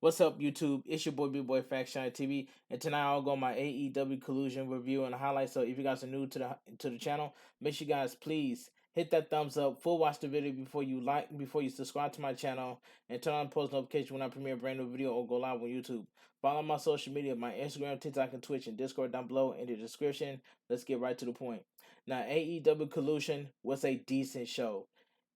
What's up, YouTube? It's your boy Bigboyfactsjonnytv, and tonight I'll go my AEW Collusion review and highlights. So if you guys are new to the channel, make sure you guys please hit that thumbs up, full watch the video before you subscribe to my channel, and turn on post notification when I premiere a brand new video or go live on YouTube. Follow my social media, my Instagram, TikTok, and Twitch, and Discord down below in the description. Let's get right to the point. Now, AEW Collusion was a decent show,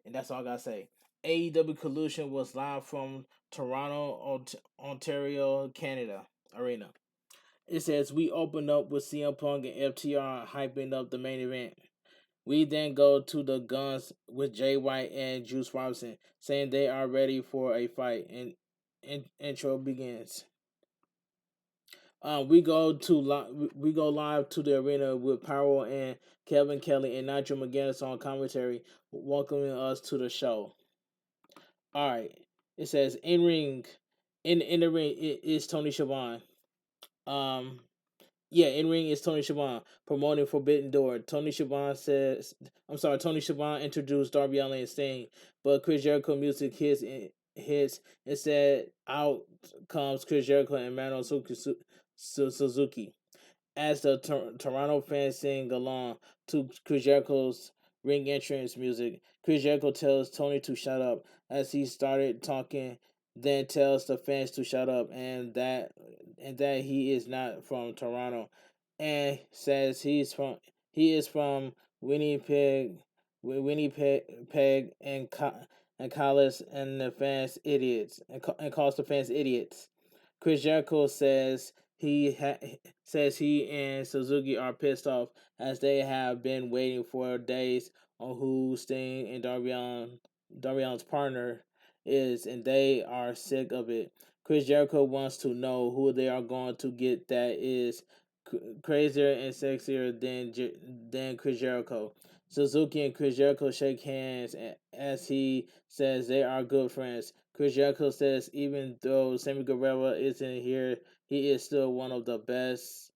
and that's all I gotta say. AEW Collusion was live from Toronto, Ontario, Canada arena. It says we opened up with CM Punk and FTR hyping up the main event. We then go to the Guns with Jay White and Juice Robinson saying they are ready for a fight, and intro begins. We go live to the arena with Pyro and Kevin Kelly and Nigel McGuinness on commentary, welcoming us to the show. All right. It says in ring, in the ring it is Tony Schiavone. Um, yeah, in ring is Tony Schiavone promoting Forbidden Door. Tony Schiavone introduced Darby Allin and Sting, but Chris Jericho music hits. Instead, out comes Chris Jericho and Mano Suzuki as the Toronto fans sing along to Chris Jericho's ring entrance music. Chris Jericho tells Tony to shut up as he started talking, then tells the fans to shut up and that he is not from Toronto, and says he is from Winnipeg, Winnipeg and Collis and the fans idiots and calls the fans idiots. Chris Jericho says he and Suzuki are pissed off as they have been waiting for days on who Sting and Darby Allin's partner is, and they are sick of it. Chris Jericho wants to know who they are going to get that is crazier and sexier than Chris Jericho. Suzuki and Chris Jericho shake hands as he says they are good friends. Chris Jericho says even though Sammy Guevara isn't here, he is still one of the best.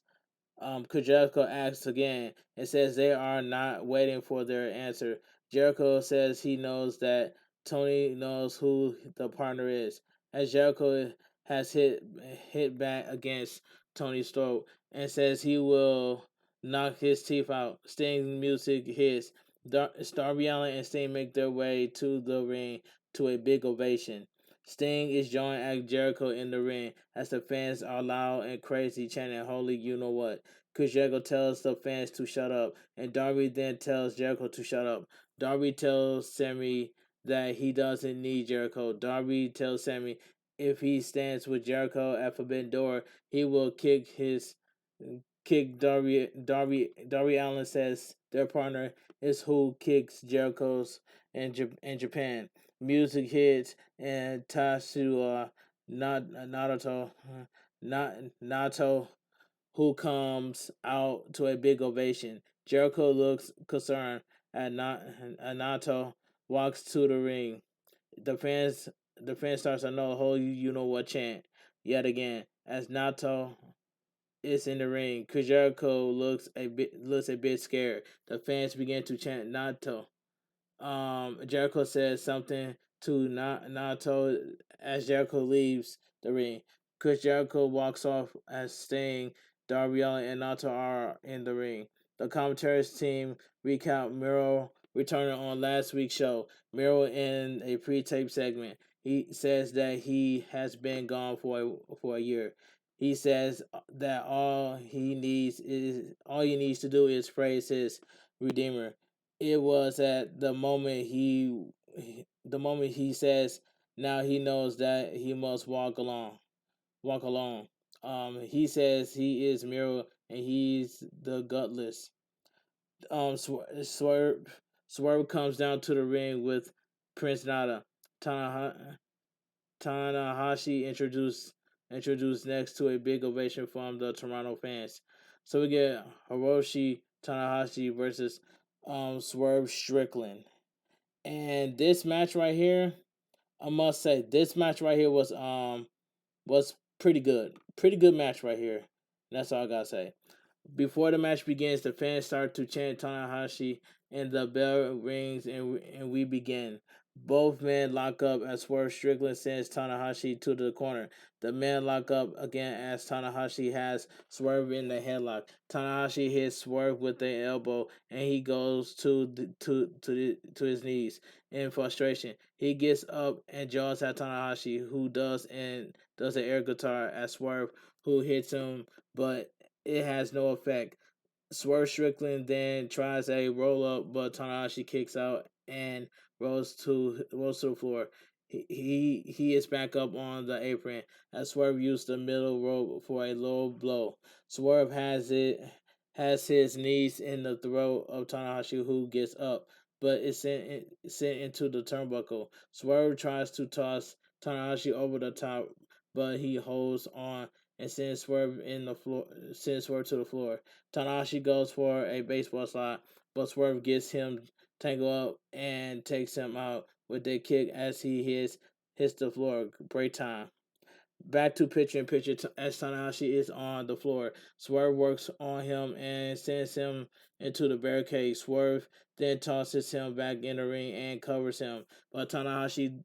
Chris Jericho asks again and says they are not waiting for their answer. Jericho says he knows that Tony knows who the partner is, as Jericho has hit back against Tony's throat and says he will knock his teeth out. Sting's music hits. Darby Allin and Sting make their way to the ring to a big ovation. Sting is joined at Jericho in the ring as the fans are loud and crazy chanting "Holy you know what." Chris Jericho tells the fans to shut up, and Darby then tells Jericho to shut up. Darby tells Sammy that he doesn't need Jericho. Darby tells Sammy if he stands with Jericho at Forbidden Door, he will kick Darby Allin says their partner is who kicks Jericho's in Japan. Music hits and Tatsuya Nato who comes out to a big ovation. Jericho looks concerned at Nato walks to the ring. The fans the fan starts to know whole you know what chant yet again as Nato is in the ring. Chris Jericho looks a bit scared. The fans begin to chant Nato. Jericho says something to Nato as Jericho leaves the ring. Chris Jericho walks off as Sting, Darby Allin, and Nato are in the ring. The commentaries team recount Miro returning on last week's show. Miro in a pre-tape segment. He says that he has been gone for a year. He says that all he needs to do is praise his Redeemer. It was at the moment he says now he knows that he must walk alone. He says he is Miro and he's the gutless. Swerve comes down to the ring with Prince Nana. Tanahashi introduced next to a big ovation from the Toronto fans. So we get Hiroshi Tanahashi versus Swerve Strickland. And this match right here, I must say, this match right here was pretty good. Pretty good match right here. That's all I gotta say. Before the match begins, the fans start to chant Tanahashi and the bell rings and we begin. Both men lock up as Swerve Strickland sends Tanahashi to the corner. The men lock up again as Tanahashi has Swerve in the headlock. Tanahashi hits Swerve with the elbow and he goes to his knees in frustration. He gets up and jaws at Tanahashi, who does an air guitar at Swerve, who hits him, but it has no effect. Swerve Strickland then tries a roll up, but Tanahashi kicks out and rolls to the floor. He is back up on the apron as Swerve used the middle rope for a low blow. Swerve has his knees in the throat of Tanahashi, who gets up, but is sent into the turnbuckle. Swerve tries to toss Tanahashi over the top, but he holds on and sends Swerve to the floor. Tanahashi goes for a baseball slide, but Swerve gets him tangled up and takes him out with a kick as he hits the floor. Great time. Back to picture in picture as Tanahashi is on the floor. Swerve works on him and sends him into the barricade. Swerve then tosses him back in the ring and covers him, but Tanahashi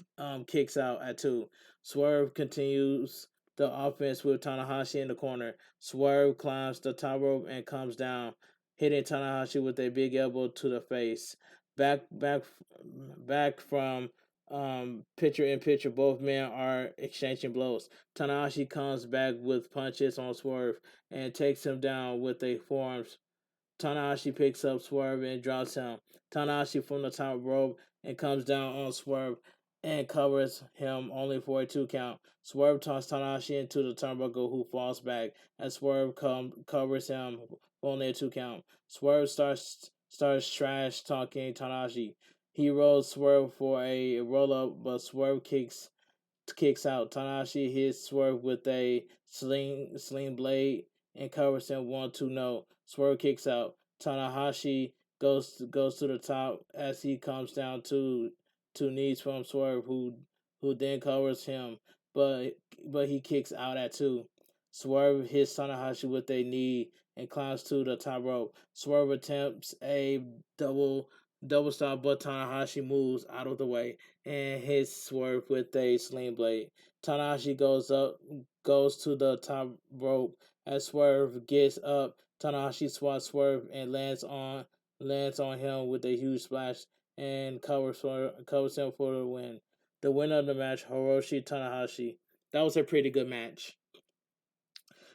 kicks out at two. Swerve continues the offense with Tanahashi in the corner. Swerve climbs the top rope and comes down, hitting Tanahashi with a big elbow to the face. Back from picture in picture, both men are exchanging blows. Tanahashi comes back with punches on Swerve and takes him down with a forearms. Tanahashi picks up Swerve and drops him. Tanahashi from the top rope and comes down on Swerve and covers him only for a two count. Swerve tosses Tanahashi into the turnbuckle, who falls back as Swerve covers him for only a two count. Swerve starts trash talking Tanahashi. He rolls Swerve for a roll up, but Swerve kicks out. Tanahashi hits Swerve with a sling blade and covers him 1-2 no. Swerve kicks out. Tanahashi goes to the top as he comes down to two knees from Swerve, who then covers him, but but he kicks out at two. Swerve hits Tanahashi with a knee and climbs to the top rope. Swerve attempts a double double stop, but Tanahashi moves out of the way and hits Swerve with a sling blade. Tanahashi goes to the top rope as Swerve gets up. Tanahashi swats Swerve and lands on him with a huge splash and covers him for the win. The winner of the match, Hiroshi Tanahashi. That was a pretty good match.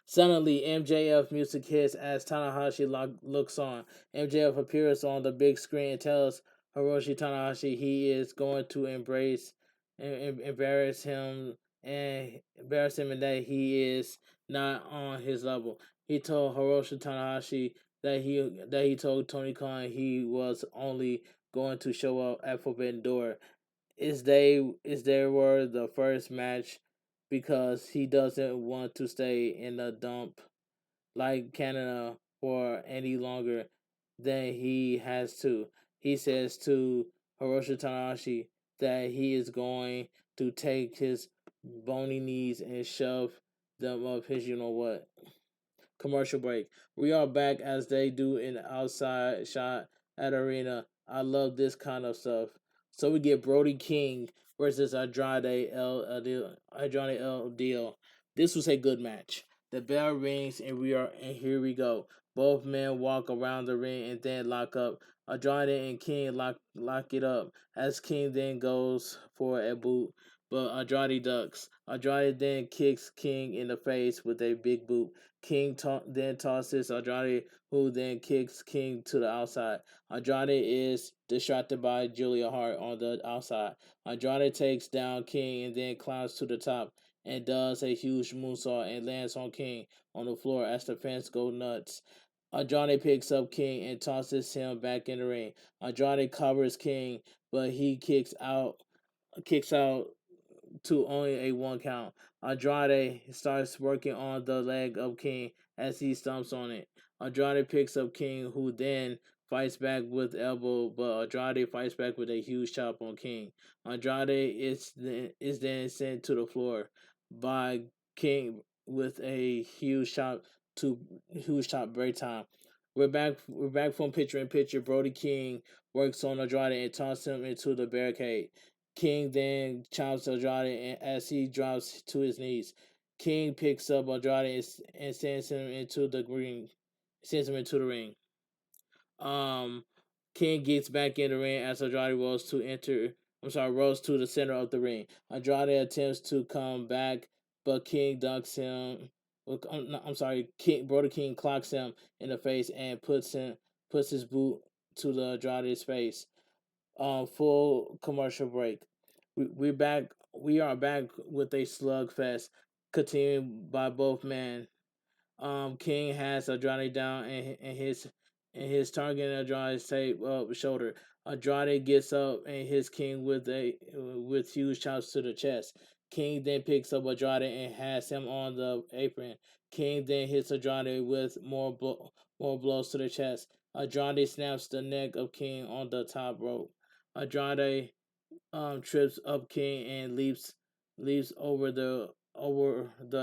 Suddenly, MJF music hits as Tanahashi looks on. MJF appears on the big screen and tells Hiroshi Tanahashi he is going to embarrass him and that he is not on his level. He told Hiroshi Tanahashi that he told Tony Khan he was only going to show up at Forbidden Door. Is they were the first match because he doesn't want to stay in the dump like Canada for any longer than he has to. He says to Hiroshi Tanahashi that he is going to take his bony knees and shove them up his you know what. Commercial break. We are back as they do in the outside shot at arena. I love this kind of stuff. So we get Brody King versus Andrade El Deal. This was a good match. The bell rings and here we go. Both men walk around the ring and then lock up. Andrade and King lock it up as King then goes for a boot, but Andrade ducks. Andrade then kicks King in the face with a big boot. Then tosses Andrade, who then kicks King to the outside. Andrade is distracted by Julia Hart on the outside. Andrade takes down King and then climbs to the top and does a huge moonsault and lands on King on the floor as the fans go nuts. Andrade picks up King and tosses him back in the ring. Andrade covers King, but he kicks out to only a one count. Andrade starts working on the leg of King as he stomps on it. Andrade picks up King, who then fights back with elbow, but Andrade fights back with a huge chop on King. Andrade is then sent to the floor by King with a huge chop break time. We're back from picture in picture. Brody King works on Andrade and tosses him into the barricade. King then chomps Andrade as he drops to his knees. King picks up Andrade and sends him into the ring. Sends him into the ring. Um, King gets back in the ring as Andrade rolls to enter. Rolls to the center of the ring. Andrade attempts to come back, but King dunks him. Brother King clocks him in the face and puts his boot to the Andrade's face. Full commercial break. We're back. We are back with a slugfest, continued by both men. King has Andrade down and his target Andrade's tape shoulder. Andrade gets up and hits King with huge chops to the chest. King then picks up Andrade and has him on the apron. King then hits Andrade with more blows to the chest. Andrade snaps the neck of King on the top rope. Andrade trips up King and leaps over the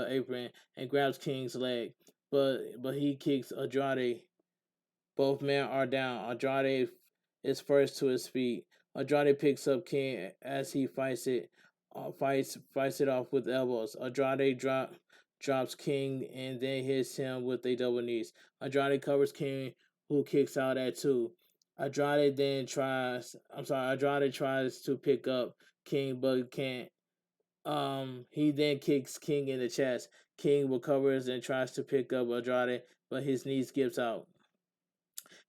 apron and grabs King's leg, but he kicks Andrade. Both men are down. Andrade is first to his feet. Andrade picks up King as he fights it off with elbows. Drops King and then hits him with a double knees. Andrade covers King, who kicks out at two. Andrade tries to pick up King but can't. He then kicks King in the chest. King recovers and tries to pick up Andrade, but his knees gives out.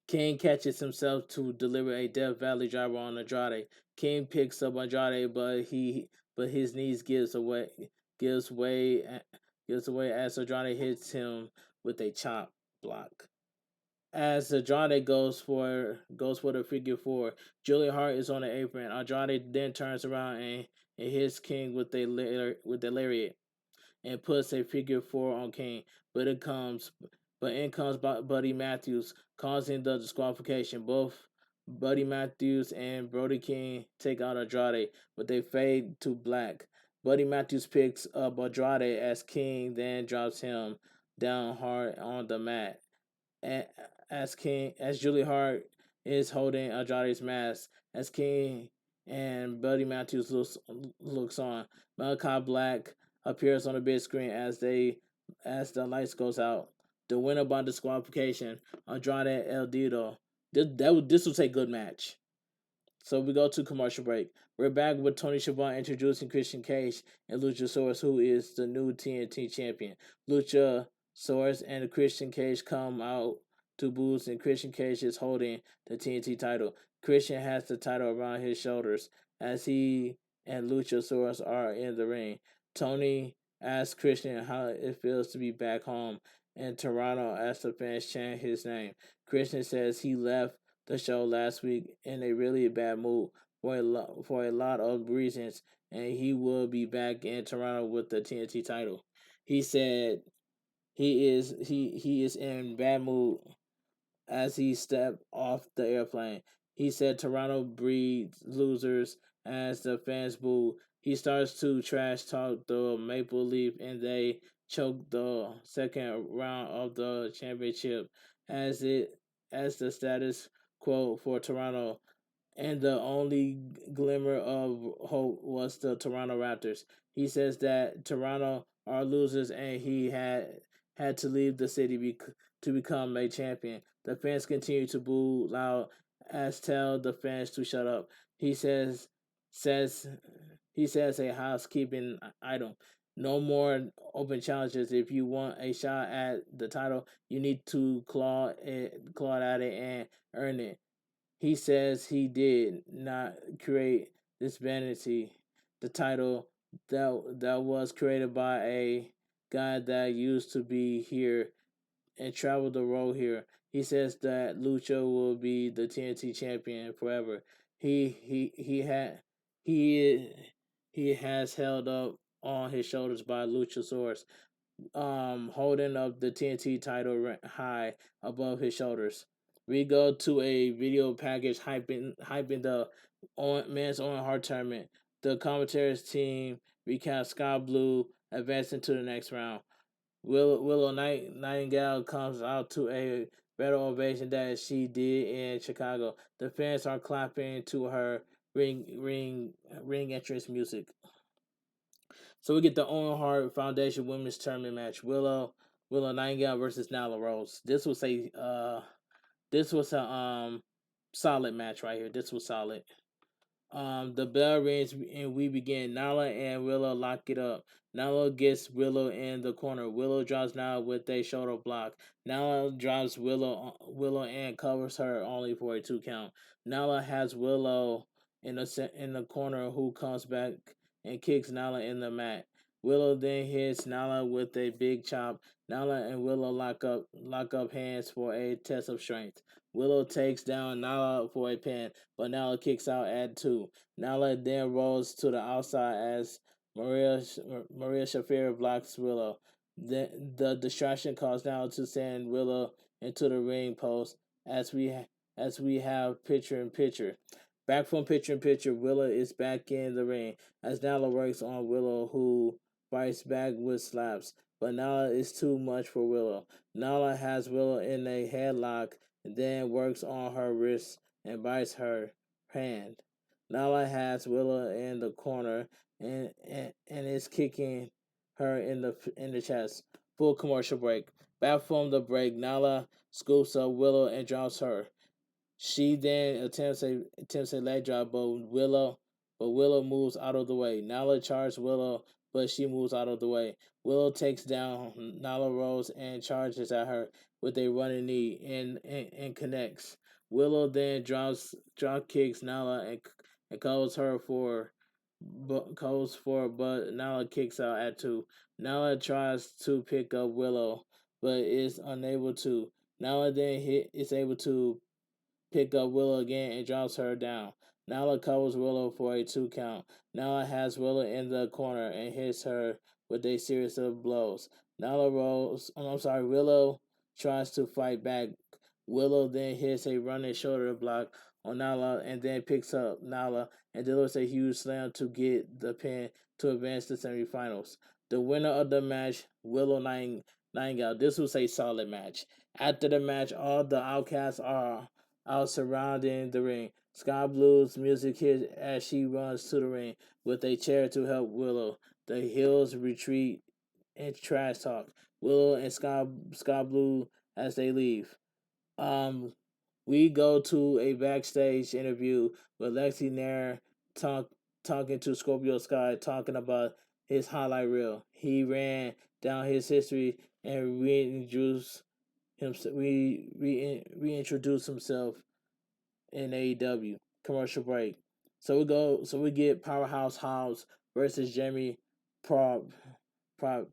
King catches himself to deliver a Death Valley driver on Andrade. King picks up Andrade, but his knees gives way gives away as Andrade hits him with a chop block. As Andrade goes for the figure four, Julia Hart is on the apron. Andrade then turns around and hits King with a lariat and puts a figure four on King, but in comes Buddy Matthews, causing the disqualification. Both Buddy Matthews and Brody King take out Andrade, but they fade to black. Buddy Matthews picks up Andrade as King then drops him down hard on the mat. As Julie Hart is holding Andrade's mask, as King and Buddy Matthews looks on. Malachi Black appears on the big screen as the lights goes out. The winner by disqualification, Andrade El Dido. This was a good match. So we go to commercial break. We're back with Tony Schiavone introducing Christian Cage and Luchasaurus, who is the new TNT champion. Luchasaurus and Christian Cage come out to booths, and Christian Cage is holding the TNT title. Christian has the title around his shoulders as he and Luchasaurus are in the ring. Tony asks Christian how it feels to be back home in Toronto as the fans chant his name. Christian says he left the show last week in a really bad mood for a lot of reasons, and he will be back in Toronto with the TNT title. He said he is in bad mood as he stepped off the airplane. He said Toronto breeds losers as the fans boo. He starts to trash talk the Maple Leaf and they choke the second round of the championship as it as the status quo for Toronto, and the only glimmer of hope was the Toronto Raptors. He says that Toronto are losers and he had to leave the city to become a champion. The fans continue to boo loud as tell the fans to shut up. He says he says a housekeeping item. No more open challenges. If you want a shot at the title, you need to claw at it and earn it. He says he did not create this vanity. The title that was created by a guy that used to be here and traveled the road here. He says that Lucha will be the TNT champion forever. He had he he has held up on his shoulders by Luchasaurus, holding up the TNT title high above his shoulders. We go to a video package hyping the men's Owen Hart tournament. The commentaries team recaps Sky Blue advancing to the next round. Willow Nightingale comes out to a better ovation that she did in Chicago. The fans are clapping to her ring entrance music. So we get the Owen Hart Foundation Women's Tournament match. Willow Nightingale versus Nyla Rose. This was a solid match right here. This was solid. The bell rings and we begin. Nala and Willow lock it up. Nala gets Willow in the corner. Willow drops Nala with a shoulder block. Nala drops Willow and covers her only for a 2 count. Nala has Willow in the corner who comes back and kicks Nala in the mat. Willow then hits Nala with a big chop. Nala and Willow lock up hands for a test of strength. Willow takes down Nala for a pin, but Nala kicks out at 2. Nala then rolls to the outside as Maria Shafir blocks Willow. The distraction caused Nala to send Willow into the ring post as we have picture in picture. Back from picture in picture, Willow is back in the ring as Nala works on Willow, who fights back with slaps. But Nala is too much for Willow. Nala has Willow in a headlock and then works on her wrist and bites her hand. Nala has Willow in the corner and is kicking her in the chest. Full commercial break. Back from the break, Nala scoops up Willow and drops her. She then attempts a leg drop, but Willow moves out of the way. Nala charges Willow, but she moves out of the way. Willow takes down Nala Rose and charges at her with a running knee and connects. Willow then drop kicks Nala and but Nala kicks out at 2. Nala tries to pick up Willow, but is unable to. Nala then is able to pick up Willow again and drops her down. Nala covers Willow for a 2 count. Nala has Willow in the corner and hits her with a series of blows. Willow tries to fight back. Willow then hits a running shoulder block on Nala and then picks up Nala and delivers a huge slam to get the pin to advance to semifinals. The winner of the match, Willow Nightingale. This was a solid match. After the match, all the outcasts are out surrounding the ring. Sky Blue's music hits as she runs to the ring with a chair to help Willow. The Hills retreat and trash talk. Willow and Sky Blue as they leave. Um, we go to a backstage interview with Lexi Nair talking to Scorpio Sky, talking about his highlight reel. He ran down his history and reintroduced himself in AEW. Commercial break. So we get Powerhouse Hobbs versus Jeremy Prop Prop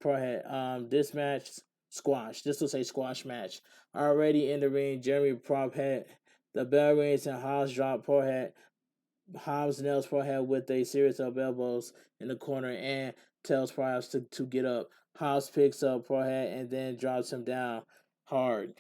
Prohead. This match squash. This was a squash match. Already in the ring, Jeremy Prophead. The bell rings and Hobbs drop Prohead. Hobbs nails Prohead with a series of elbows in the corner and tells Prohead to get up. Hobbs picks up Prohead and then drops him down hard.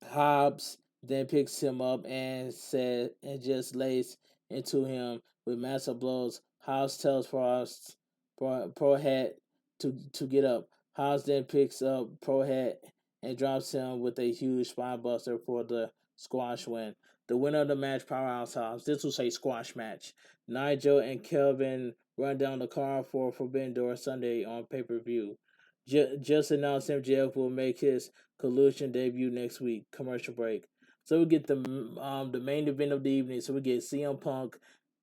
Hobbs then picks him up and just lays into him with massive blows. Hobbs tells Prohead to get up. Hobbs then picks up Prohead and drops him with a huge spine buster for the squash win. The winner of the match, Powerhouse Hobbs. This was a squash match. Nigel and Kelvin run down the card for Forbidden Door Sunday on pay-per-view. Just announced MJF will make his Collusion debut next week. Commercial break. So we get the main event of the evening. So we get CM Punk,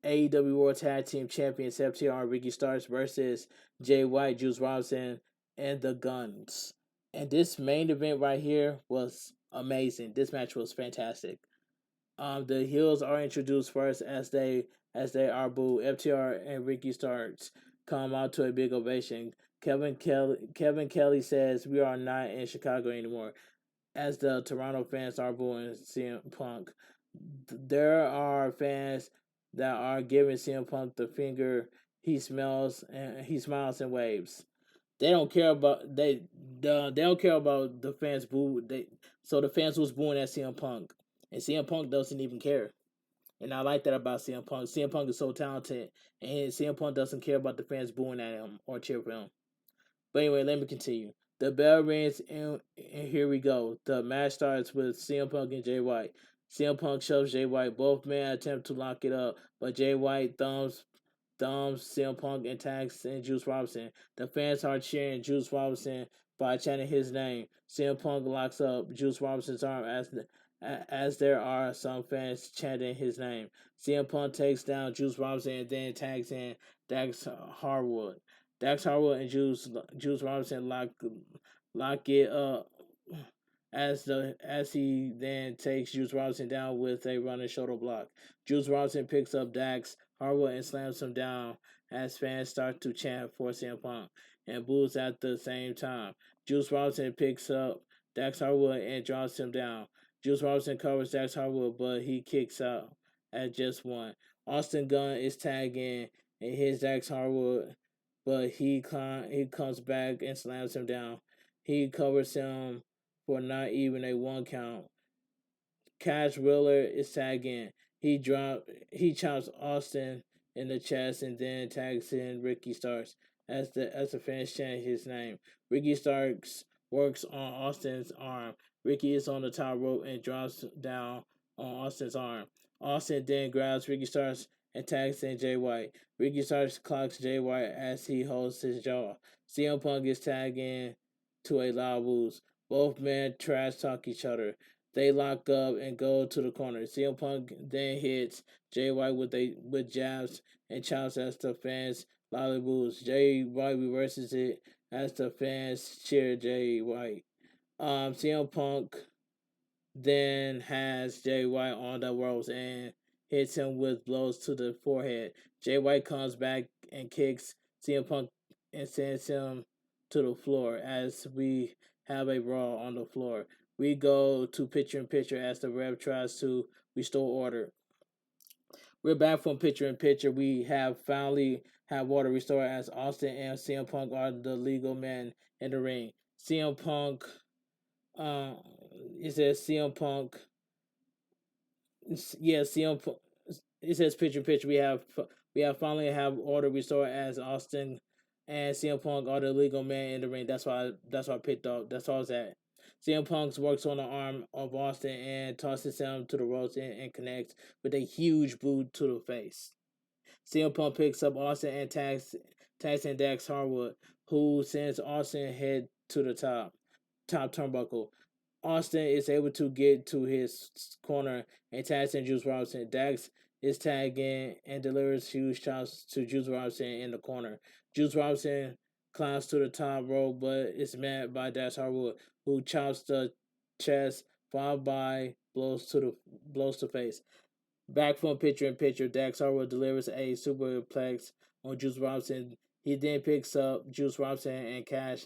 AEW World Tag Team Champions FTR Ricky Starks versus Jay White, Juice Robinson, and the Guns. And this main event right here was amazing. This match was fantastic. The heels are introduced first as they are booed. FTR and Ricky Starks come out to a big ovation. Kevin Kelly says we are not in Chicago anymore, as the Toronto fans are booing CM Punk. There are fans that are giving CM Punk the finger. He smiles and waves. They don't care about they don't care about the fans boo. The fans was booing at CM Punk, and CM Punk doesn't even care. And I like that about CM Punk. CM Punk is so talented, and CM Punk doesn't care about the fans booing at him or cheer for him. But anyway, let me continue. The bell rings, and here we go. The match starts with CM Punk and Jay White. CM Punk shoves Jay White. Both men attempt to lock it up, but Jay White thumbs CM Punk and tags in Juice Robinson. The fans are cheering Juice Robinson by chanting his name. CM Punk locks up Juice Robinson's arm as there are some fans chanting his name. CM Punk takes down Juice Robinson and then tags in Dax Harwood. Dax Harwood and Juice Robinson lock it up as he then takes Juice Robinson down with a running shoulder block. Juice Robinson picks up Dax Harwood and slams him down as fans start to chant for CM Punk and boos at the same time. Juice Robinson picks up Dax Harwood and drops him down. Juice Robinson covers Dax Harwood, but he kicks out at just one. Austin Gunn is tagging and hits Dax Harwood, but he comes back and slams him down. He covers him for not even a one count. Cash Wheeler is tagging. He chops Austin in the chest and then tags in Ricky Starks as the fans chant his name. Ricky Starks works on Austin's arm. Ricky is on the top rope and drops down on Austin's arm. Austin then grabs Ricky Starks and tags in Jay White. Ricky Starks clocks Jay White as he holds his jaw. CM Punk is tagging to a loud boost. Both men trash talk each other. They lock up and go to the corner. CM Punk then hits Jay White with jabs and chops as the fans loudly boos. Jay White reverses it as the fans cheer Jay White. CM Punk then has Jay White on the ropes and hits him with blows to the forehead. Jay White comes back and kicks CM Punk and sends him to the floor as we have a brawl on the floor. We go to picture in picture as the ref tries to restore order. We're back from picture in picture. We have finally had water restored as Austin and CM Punk are the legal men in the ring. CM Punk, uh, it says CM Punk, yeah, CM Punk. It says picture in picture. We have finally have order restored as Austin and CM Punk are the legal men in the ring. That's why I picked up. That's all it's at. CM Punk works on the arm of Austin and tosses him to the ropes and connects with a huge boot to the face. CM Punk picks up Austin and tags in Dax Harwood, who sends Austin head to the top turnbuckle. Austin is able to get to his corner and tags in Juice Robinson. Dax is tagging and delivers huge chops to Juice Robinson in the corner. Juice Robinson climbs to the top rope, but is met by Dax Harwood, who chops the chest, followed by blows to face. Back from picture in picture, Dax Harwood delivers a superplex on Juice Robinson. He then picks up Juice Robinson and Cash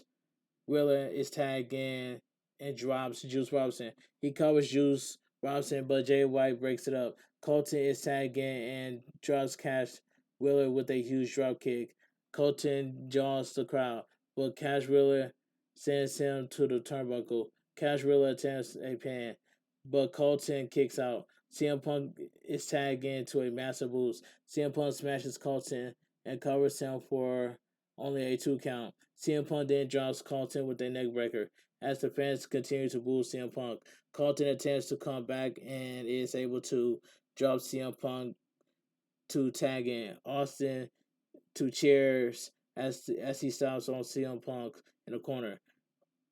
Wheeler is tagged in and drops Juice Robinson. He covers Juice Robinson, but Jay White breaks it up. Colton is tagged in and drops Cash Wheeler with a huge drop kick. Colton jaws the crowd, but Cash Wheeler sends him to the turnbuckle. Cash Wheeler attempts a pin, but Colton kicks out. CM Punk is tagged into a massive boost. CM Punk smashes Colton and covers him for only a 2 count. CM Punk then drops Colton with a neckbreaker. As the fans continue to boo CM Punk, Colton attempts to come back and is able to drop CM Punk to tag in. Austin to cheers as he stops on CM Punk in the corner.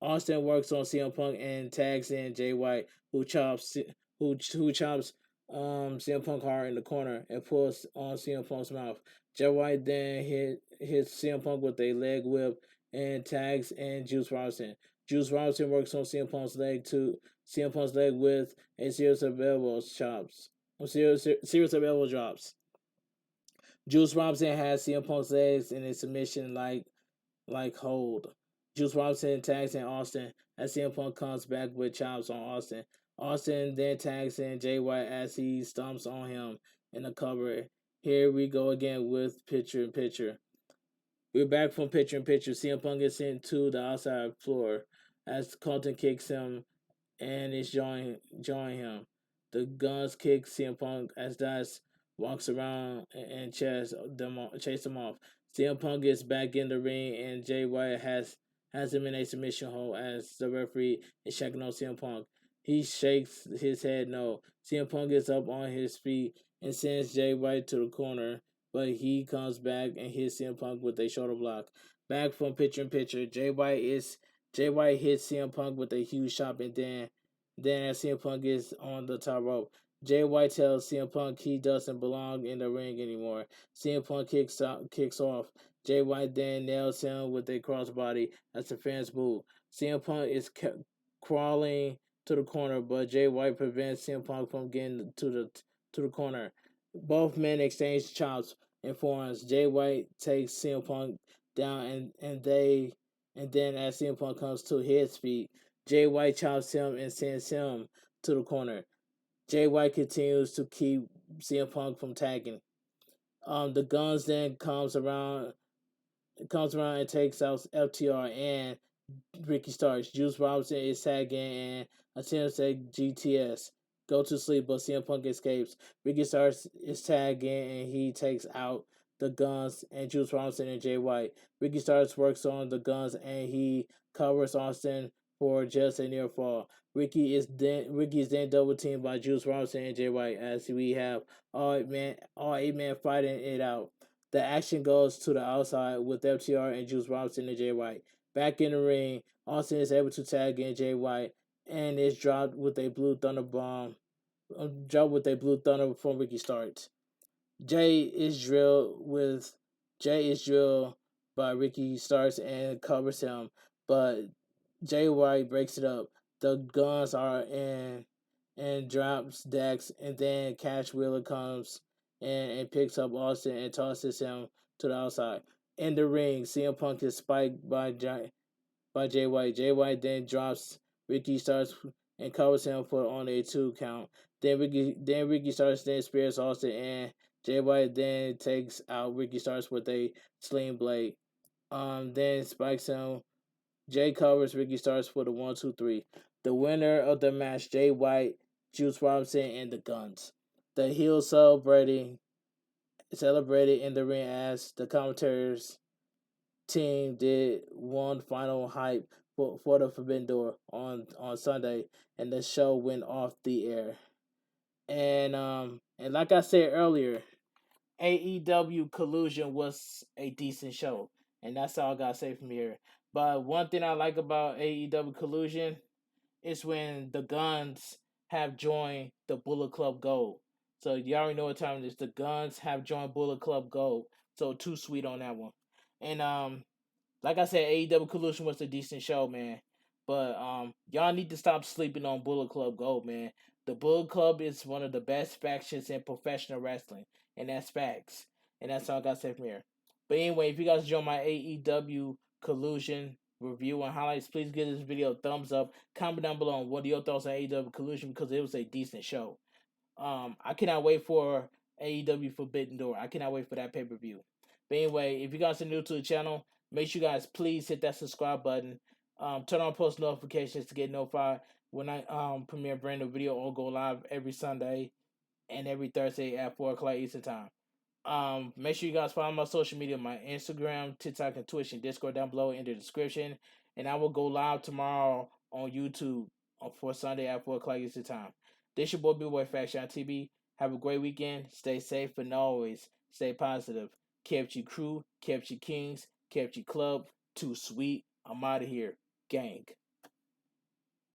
Austin works on CM Punk and tags in Jay White, who chops CM Punk hard in the corner and pulls on CM Punk's mouth. Jay White then hits CM Punk with a leg whip and tags in Juice Robinson. Juice Robinson works on CM Punk's leg with a series of elbow chops. Series of elbow drops. Juice Robinson has CM Punk's legs in a submission like hold. Juice Robinson tags in Austin as CM Punk comes back with chops on Austin. Austin then tags in Jay White as he stomps on him in the cover. Here we go again with picture in picture. We're back from picture in picture. CM Punk is sent to the outside floor as Colton kicks him and is joining him. The Guns kick CM Punk as Dax walks around and chase them off. CM Punk gets back in the ring and Jay White has him in a submission hold as the referee is checking on CM Punk. He shakes his head no. CM Punk gets up on his feet and sends Jay White to the corner, but he comes back and hits CM Punk with a shoulder block. Back from picture in picture, Jay White hits CM Punk with a huge shot, and then as CM Punk is on the top rope, Jay White tells CM Punk he doesn't belong in the ring anymore. CM Punk kicks off. Jay White then nails him with a crossbody as the fans boo. CM Punk is crawling to the corner, but Jay White prevents CM Punk from getting to the corner. Both men exchange chops and forearms. Jay White takes CM Punk down, and then as CM Punk comes to his feet, Jay White chops him and sends him to the corner. Jay White continues to keep CM Punk from tagging. The Guns then comes around and takes out FTR and Ricky Starks. Juice Robinson is tagging and attempts to GTS go to sleep, but CM Punk escapes. Ricky Starks is tagging and he takes out the Guns and Juice Robinson and Jay White. Ricky Starks works on the Guns and he covers Austin for just a near fall. Ricky is then double teamed by Juice Robinson and Jay White as we have all eight men fighting it out. The action goes to the outside with FTR and Juice Robinson and Jay White. Back in the ring, Austin is able to tag in Jay White and is dropped with a blue thunder bomb. Dropped with a blue thunder from Ricky Starks. Jay is drilled with Jay is drilled by Ricky Starks and covers him, but Jay White breaks it up. The Guns are in and drops Dax, and then Cash Wheeler comes and picks up Austin and tosses him to the outside. In the ring, CM Punk is spiked by Jay White. Jay White then drops Ricky Starks and covers him for on a 2 count. Then Ricky Starks then spears Austin and Jay White then takes out Ricky Starks with a sling blade. Then spikes him. Jay covers Ricky Starks for the 1, 2, 3. The winner of the match, Jay White, Juice Robinson, and the Guns. The heel celebrated in the ring as the commentators team did one final hype for the Forbidden Door on Sunday, and the show went off the air. And like I said earlier, AEW Collusion was a decent show, and that's all I gotta say from here. But one thing I like about AEW Collusion is when the Guns have joined the Bullet Club Gold. So you already know what time it is. The Guns have joined Bullet Club Gold. So too sweet on that one. And like I said, AEW Collusion was a decent show, man. But y'all need to stop sleeping on Bullet Club Gold, man. The Bullet Club is one of the best factions in professional wrestling, and that's facts. And that's all I got to say from here. But anyway, if you guys enjoy my AEW Collusion review and highlights, please give this video a thumbs up. Comment down below on what are your thoughts on AEW Collusion because it was a decent show. I cannot wait for AEW Forbidden Door. I cannot wait for that pay per view. But anyway, if you guys are new to the channel, make sure you guys please hit that subscribe button. Turn on post notifications to get notified when I premiere a brand new video or go live every Sunday and every Thursday at 4 o'clock Eastern time. Make sure you guys follow my social media, my Instagram, TikTok, and Twitch, and Discord down below in the description. And I will go live tomorrow on YouTube for Sunday at 4 o'clock Eastern time. This your boy Bigboyfactsjonnytv. Have a great weekend. Stay safe and always stay positive. Kept you crew, kept you kings, kept you club. Too sweet. I'm out of here. Gang.